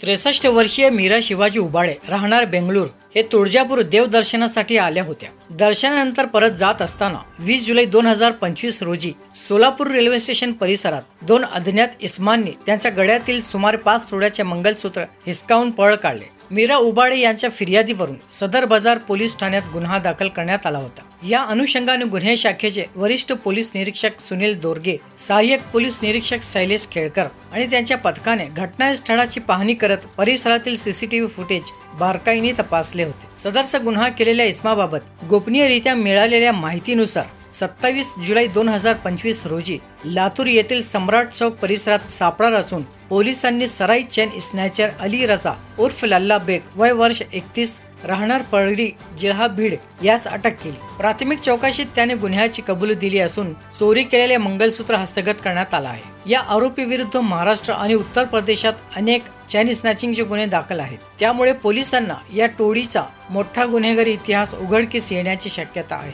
63 वर्षीय मीरा शिवाजी उबाळे राहणार बेंगळूर हे तुळजापूर देवदर्शनासाठी आल्या होत्या। दर्शनानंतर परत जात असताना 20 जुलै 2025 रोजी सोलापूर रेल्वे स्टेशन परिसरात दोन अज्ञात इसमांनी त्यांच्या गळ्यातील सुमारे 5 तोळ्याचे मंगलसूत्र हिसकावून पळ काढले। मीरा उबाळे यांच्या फिर्यादीवरून सदर बाजार पोलीस ठाण्यात गुन्हा दाखल करण्यात आला होता। या अनुषंगाने गुन्हे शाखेचे वरिष्ठ पोलीस निरीक्षक सुनील दोरगे, सहाय्यक पोलीस निरीक्षक शैलेश केळकर आणि त्यांच्या पथकाने घटनास्थळाची पाहणी करत परिसरातील सीसीटीव्ही फुटेज बारकाईने तपासले होते। सदरचा गुन्हा केलेल्या इसमाबाबत गोपनीयरित्या मिळालेल्या माहितीनुसार 27 जुलै 2025 रोजी लातूर येथील सम्राट चौक परिसरात सापळा रचून पोलिसांनी सराई चेन स्नॅचर अली रजा उर्फ लल्ला बेग वय वर्ष 31 राहणार परळी जिल्हा बीड यास अटक केली। प्राथमिक चौकशीत त्याने गुन्ह्याची कबुली दिली असून चोरी केलेले मंगलसूत्र हस्तगत करण्यात आला आहे। या आरोपी विरुद्ध महाराष्ट्र आणि उत्तर प्रदेशात अनेक चेन स्नॅचिंगचे गुन्हे दाखल आहेत। त्यामुळे पोलिसांना या टोळीचा मोठा गुन्हेगारी इतिहास उघडकीस येण्याची शक्यता आहे।